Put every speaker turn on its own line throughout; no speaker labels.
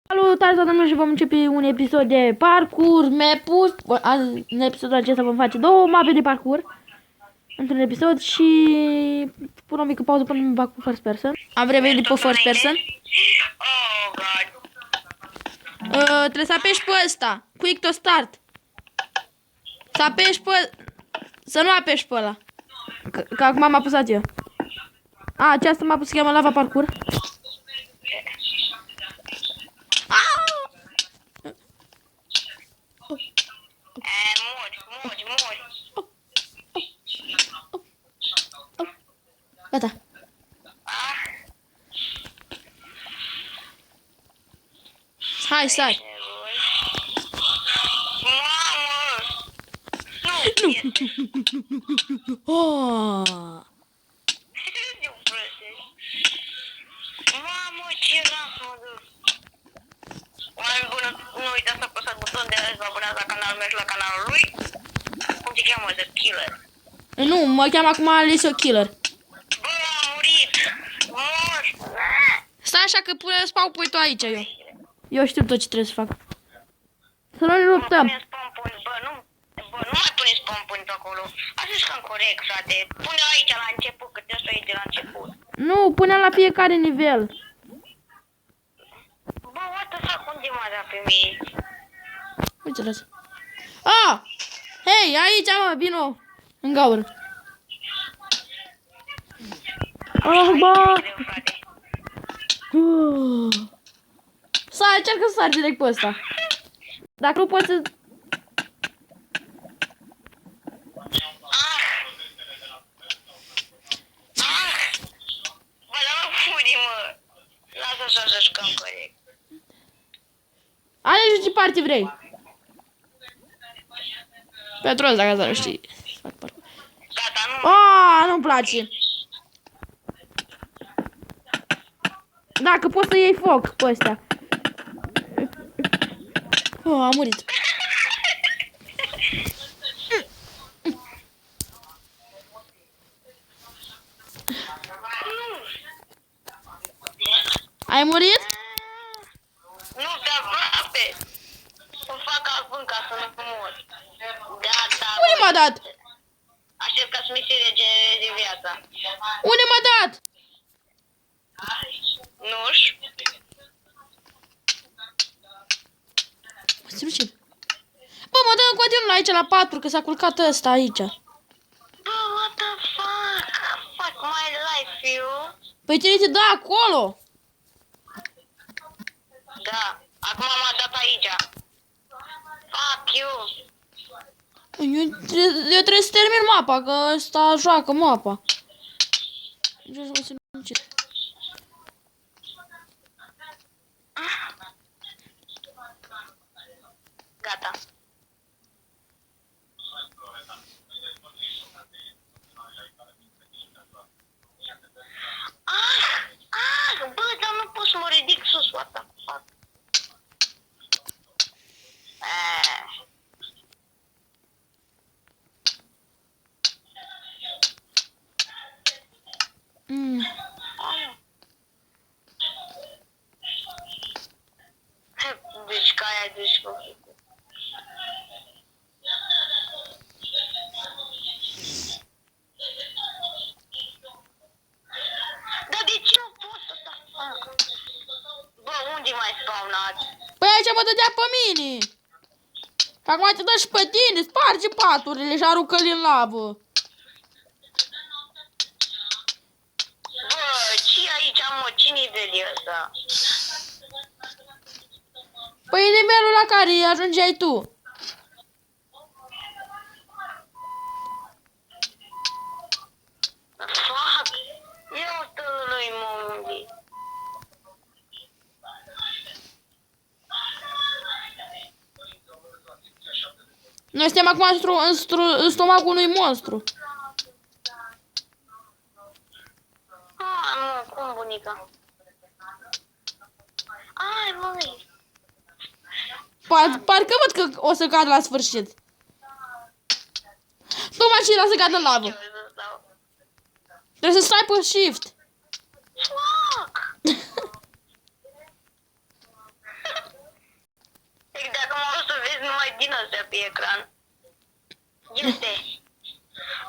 Salutare toată lumea și vom începe un episod de parcurs, mapus. În episodul acesta vom face două mape de parcurs într-un episod și pun o mică pauză până îmi bag cu first person. Am revenit pe first person. Trebuie să apeși pe ăsta, quick to start. Să apeși pe... Să nu apeși pe ăla. Că acum am apăsat eu. Această mapă se cheamă lava parcurs. Gata. Hai, stai. Oh.
Mamă, ce ras mă duc. Oameni bună, nu uitați să apăsați butonul de like, vă abonați la canalul meu și la canalul lui. Cum te cheamă, The Killer?
Nu, mă cheamă acum Alessio Killer.
Bă, am murit. Mor.
Stai așa că pune spau pui tu aici eu. Eu știu tot ce trebuie să fac. Să nu ne luptăm.
Bă, nu mai puneți pompuni pe acolo. Așa jucăm corect, frate. Pune aici la început, că trebuie să o iei de la început.
Nu, pune la fiecare nivel.
Bă, what the fuck, unde m-a dat pe mine?
Uite-l-ați. Hei, aici, mă, vino. În gaură. Bă. Stai, încearcă să sari direct pe ăsta. Dacă nu poți să...
Bă, dar mă pune, mă. Lasă așa să jucăm corect.
Alege ce parte vrei. Petros, dacă să nu știi.
Gata, nu.
Nu-mi place. Dacă poți să iei foc pe astea. Am murit. Ai murit?
Nu, pe aproape. Îmi fac avânt ca să nu mor. Gata.
Unde m-a dat?
Aștept ca să mi se regenereze viața.
Unde m-a dat?
Nu știu.
Bă, mă dă în continuu aici la 4, că s-a culcat ăsta aici.
Bă, what the fuck? Fuck my life, you.
Păi tine te dă acolo.
Da. Acum m-a dat aici. Fuck you.
Eu trebuie să termin mapa, că ăsta joacă mapa.
Gata. Bă, dar nu pot să mă ridic sus, what the fuck. Deci ca aia deci făcut. Dar de ce nu pot să fac? Bă, unde mai spawnați?
Păi aici mă dădea pe mine. Acum te dă și pe tine, sparge paturile și aruncă-l în lavă.
Bă, ce aici, mă, ce nivel e ăsta?
Păi nivelul la care ajungeai tu.
Fuck! Eu stălui, mă, unde?
Noi suntem acum în stomacul unui monstru.
Nu, cum, bunica? Ai, măi!
Parcă văd că o să cad la sfârșit. Nu mașina să cadă în lavă. Trebuie să stai pe shift.
Fuck! din astea pe ecran. Este.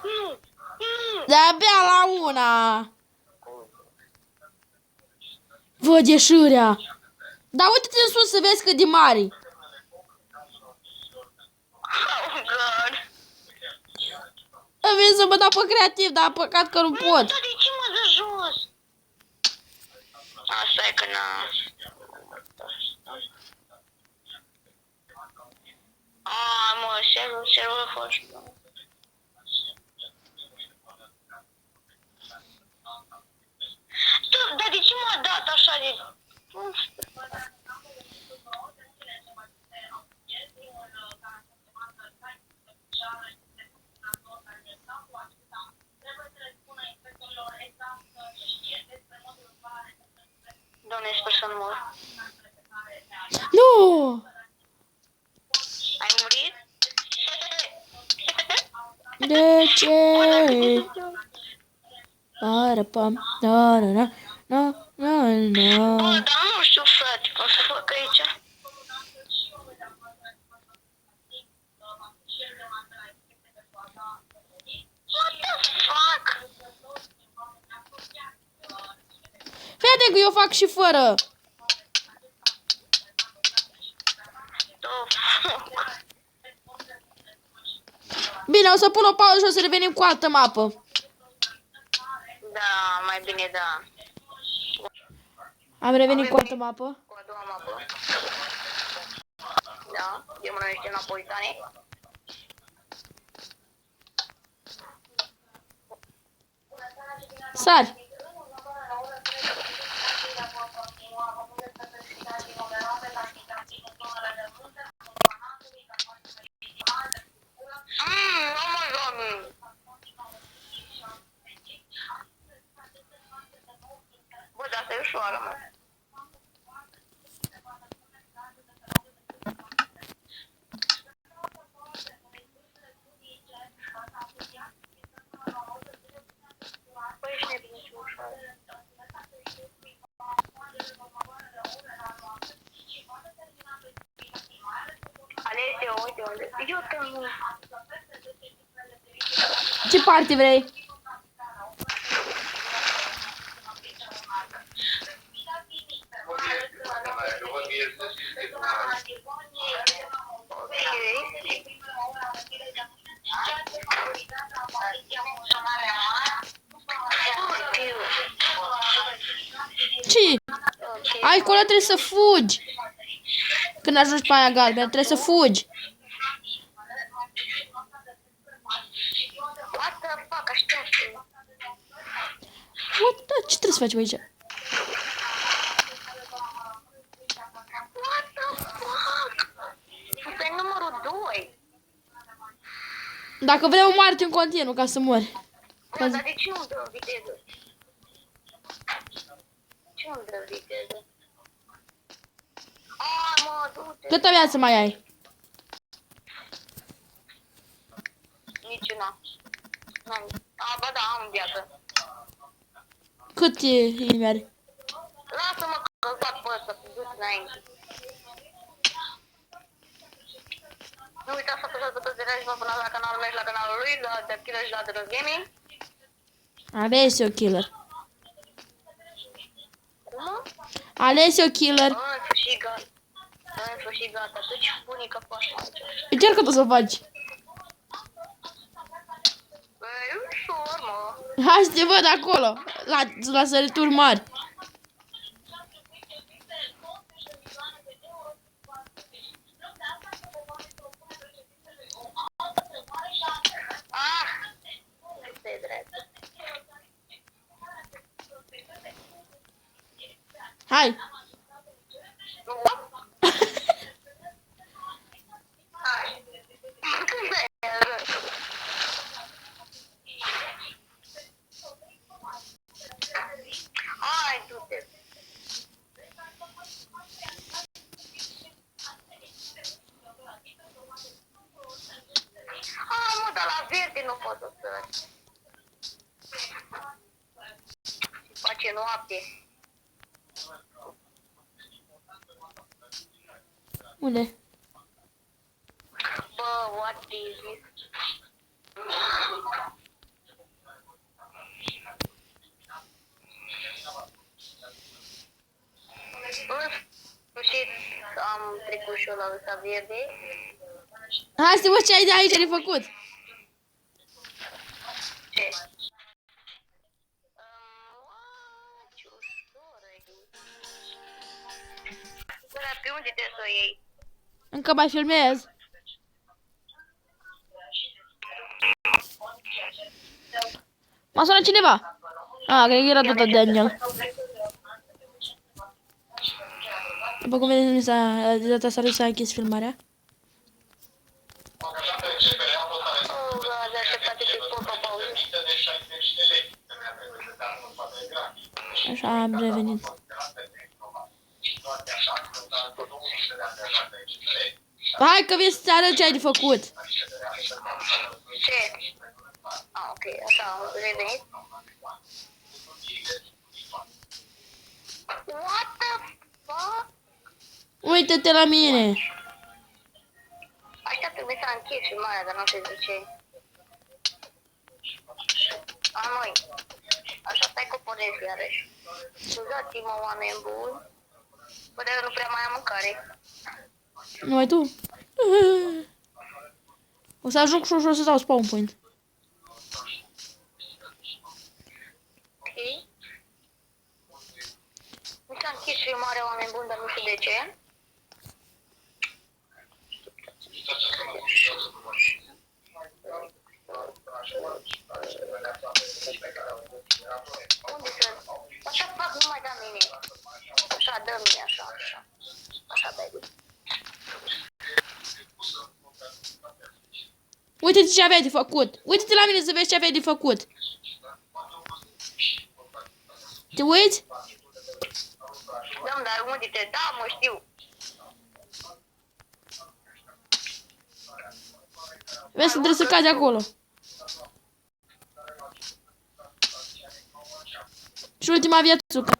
Nu.
De-abia la una. Văd ieșirea. Dar uite-te în sus să vezi cât de mare.
Oh, God.
Îmi vine să mă dau pe creativ, dar păcat că nu pot.
Dar de ce mă dă jos? Asta e că n-a... Mă, serverul a fost... Dar de ce m-a dat așa de... Doamne, sper să nu mor.
Nu!
Ai murit?
De ce? Parapam, na na na na na
Bă,
na.
dar nu știu, frate, o să fac aici. What the fuck?
Fii că eu fac și fără.
The fuck?
Bine, o să pun o pauză și o să revenim cu altă mapă.
Da, mai bine da.
Am revenit cu altă mapă.
Cu a doua mapă. Da, demonește napolitane.
Sari.
Oh my god. Bă, dar asta e ușoară, mă. Păi ești nebine și ușoară. Alesio, uite unde. Eu te nu.
Ce parte vrei? Ce? Ai acolo trebuie să fugi. Când ajungi pe aia galbenă, trebuie să fugi.
What the fuck, așteaptă.
What the? Ce trebuie să facem aici?
What the fuck? Asta e numărul 2.
Dacă vrei, omoară-te în continuu ca să mori.
Bă, dar de ce nu dă viteză? Ce nu dă viteză? Mă, du-te.
Câtă viață mai ai?
Niciuna. Ba da, am viață.
Cât inimi are?
Lasă-mă că îl fac pe ăsta, să duci înainte. Nu uita să apăsați butonul de like și vă abonați la canalul meu și la canalul lui, la The Killer și la The Rose Gaming.
Alesio Killer.
Cum?
Alesio Killer.
În sfârșit gata. În sfârșit gata. Tu ce bunica faci aici?
Încearcă tu să o faci.
E ușor, mă.
Hai să te văd acolo. La sărituri mari.
Este drept.
Hai.
Nu? Hai. Când e rău? Hai, du-te. Mă, dar la verde nu pot să sări. Face noapte.
Unde?
what is it? În sfârșit am trecut și eu la ăsta verde.
Hai să văd ce ai de aici de făcut.
Ce? Ce ușor e. Până pe unde trebuie să o iei?
Încă mai filmez. M-a sunat cineva. Cred că era tot Daniel. După cum vedeți, de data asta s-a închis filmarea. Așa, am revenit. Hai că vii să-ți arăt ce ai de făcut.
Ce? Ok, așa, am revenit. What the fuck?
Uită-te la mine.
Așa trebuie să închid filmarea, dar nu știu de ce. Măi, așa stai că pornesc iarăși. Scuzați-mă, oameni buni. Bă, dar eu nu prea mai am mâncare.
Numai tu? O să ajung și o să dau spawn point.
Ok. Mi s-a închis filmarea, oameni buni, dar nu știu de ce. Unde sunt? Așa fac, nu mai da mine. Așa, dă-mi așa, așa. Așa, baby.
Uite-te ce aveai de făcut. Uite-te la mine să vezi ce aveai de făcut. Te uiți?
Da, dar unde te? Da, mă știu.
Vezi că trebuie să cazi acolo. Și ultima viațucă.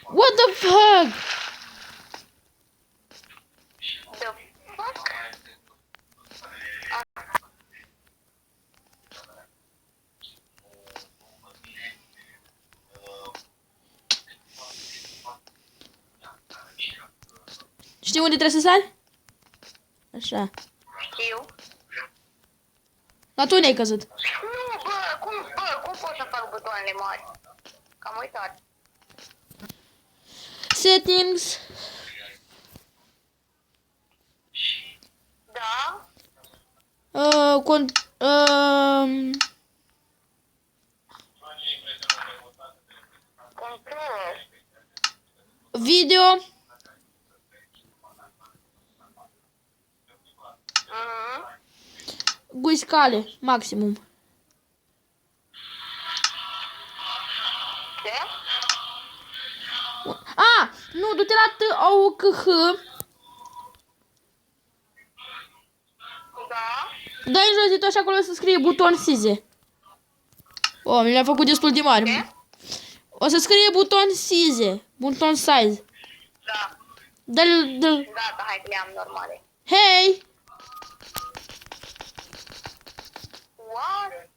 What the fuck?
The fuck?
Știi unde trebuie să sari? Așa.
Știu.
La tu ne-ai căzut.
Nu, cum pot să fac butoanele mari? Că am uitat.
Settings.
Da? Control.
Video. Guiscale, maximum.
Ce?
Nu, du-te la T-O-C-H.
Da?
Dai în jos de tot și acolo să scrie buton size. Mi le-a făcut destul de mari.
Ce?
O să scrie buton size. Buton size.
Da.
Dă-l.
Gata, hai că le am normale.
Hei!
What?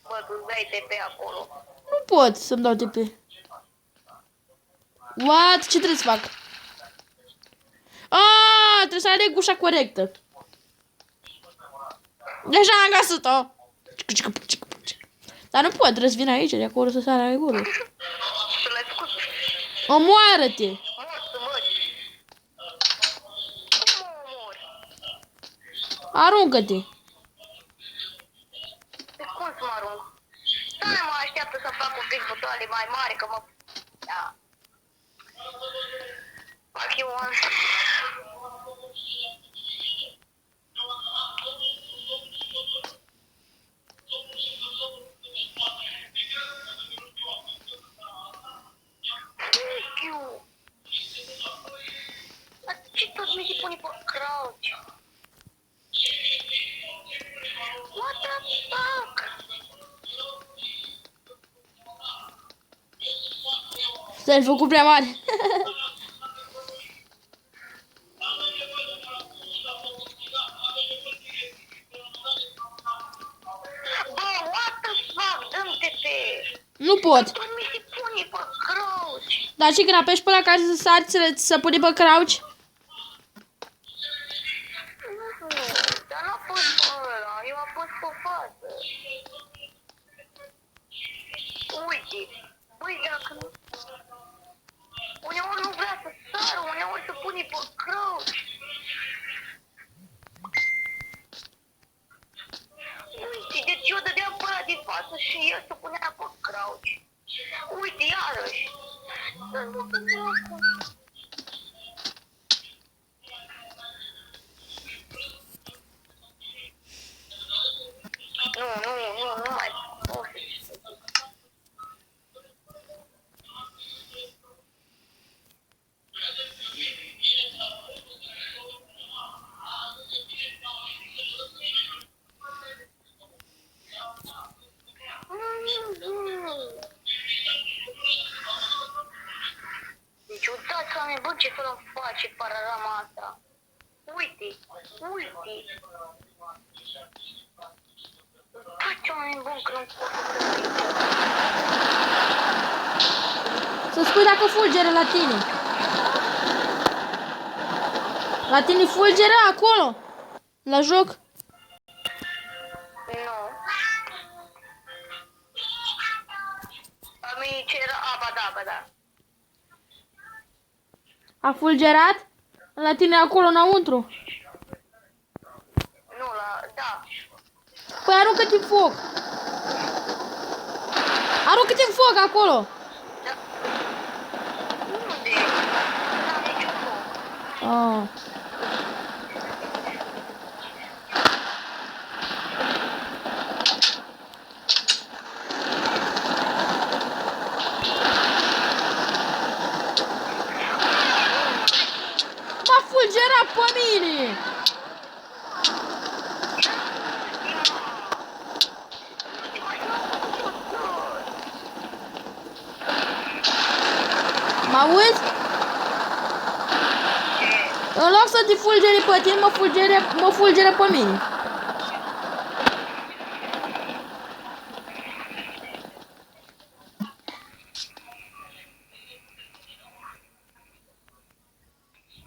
Bă, tu dai TP acolo.
Nu pot să-mi dau TP. What? Ce trebuie să fac? Trebuie să aleg ușa corectă. Deja am găsit-o. Dar nu pot, trebuie să vin aici, de acolo să sară acolo.
Să l-ai făcut.
Omoară-te!
Mor, să mori. Cum mă omori?
Aruncă-te!
Pe cum să mă arunc? Stai, mă așteaptă să fac un pic butoane mai mari, că mă... Da. Fac eu un... Ce tot mi se pune pe crouch? What the fuck?
Ți-ai făcut prea mare.
Bă, what the fuck, dă-mi TP.
Nu pot.
Tu mi se pune pe crouch.
Dar și când apeși pe la care să sari, să pune pe crouch?
Nu, dar n-a fost pe ăla, eu am pus pe față. Uite, băi, dacă nu... Uneori nu vrea să sară, uneori se pune pe crouch. Uite, deci eu dădeam pe ăla din față și el se punea pe crouch. Uite, iarăși. Nu mai... Nu știu ce să zic. Deci uitați oameni buni ce să-mi face panorama asta. Uite, uite. Uitați oameni buni că nu pot să
Să spui dacă fulgere la tine. La tine fulgere acolo? La joc?
Nu. A mine ce era... A, ba da.
A fulgerat? La tine acolo înăuntru?
Nu, da.
Păi aruncă-te în foc. Aruncă-te în foc acolo.
Da. Unde? N-am niciun foc.
Ah. M-a fulgerat pe mine. Mă auzi? În loc să te fulgere pe tine, mă fulgere pe mine.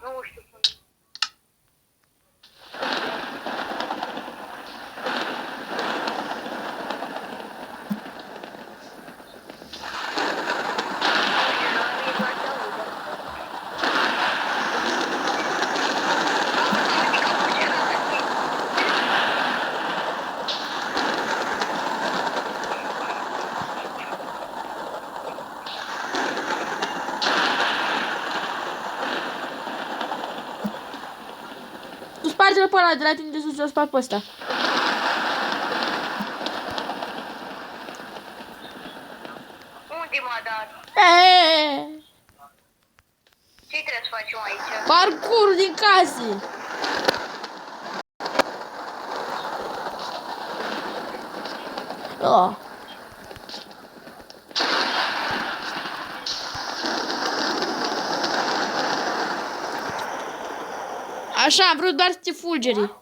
Nu știu cum.
Tu sparge-l pe ăla de la tine de sus, eu spart pe ăsta.
Unde m-a dat? Ce trebuie să facem aici?
Parcurul din case. Oh. Așa, am vrut doar să te fulgeri.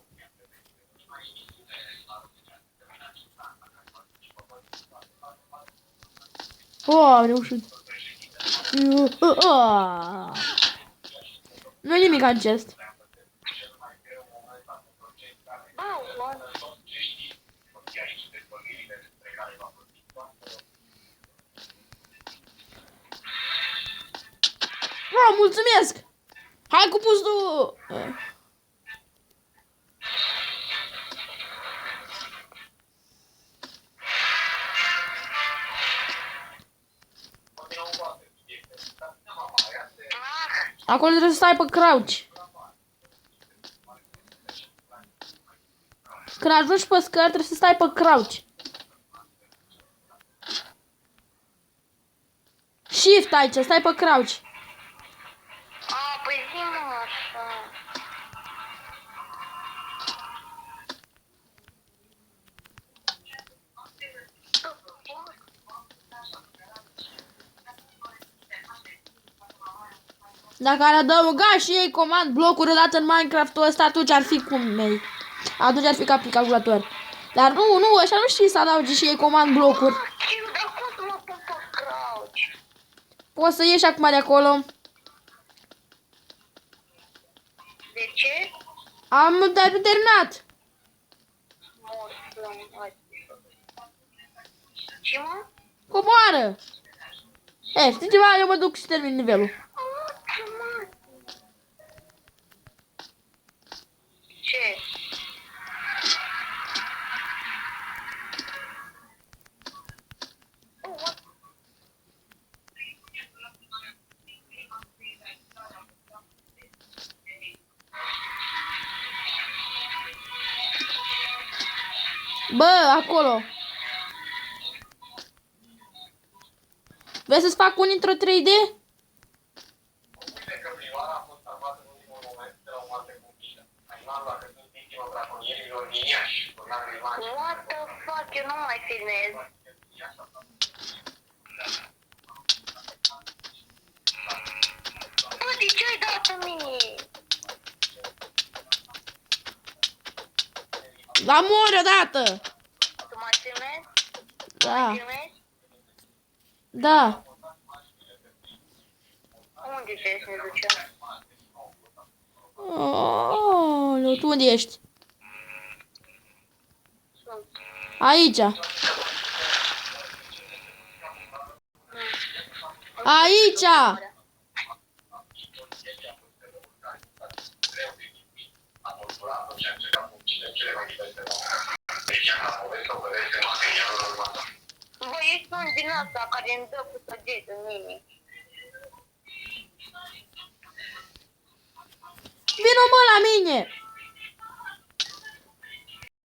Oh, am reușit. Nu e nimic în chest. Oh, mulțumesc! Hai cu pustul! Acolo trebuie să stai pe crouch. Când ajungi pe scări, trebuie să stai pe crouch. Shift aici, stai pe crouch.
A, păi zi-mă așa.
Dacă ar adăuga și ei comand blocuri odată în Minecraft-ul ăsta, atunci ar fi cum mei. Atunci ar fi ca pe calculator. Dar nu, așa nu știi să adaugi și ei comand blocuri.
Știu, dar cum să mă pun pe crouch?
Poți să ieși acum de acolo.
De ce?
Am terminat.
Ce mă?
Coboară. Știi ceva? Eu mă duc și termin nivelul.
Ce?
Bă, acolo. Vrei să-ți fac un intro 3D?
What the fuck? Eu nu mai filmez. Bă, de ce ai dat mie?
La mori odată.
Tu mai filmezi?
Da.
Filmezi?
Da.
Unde te ne ducem?
Oh, tu unde ești?
Sunt.
Aici. Aici.
Bă, ești un din asta care îmi dă cu săget în mine.
Vino mă la mine.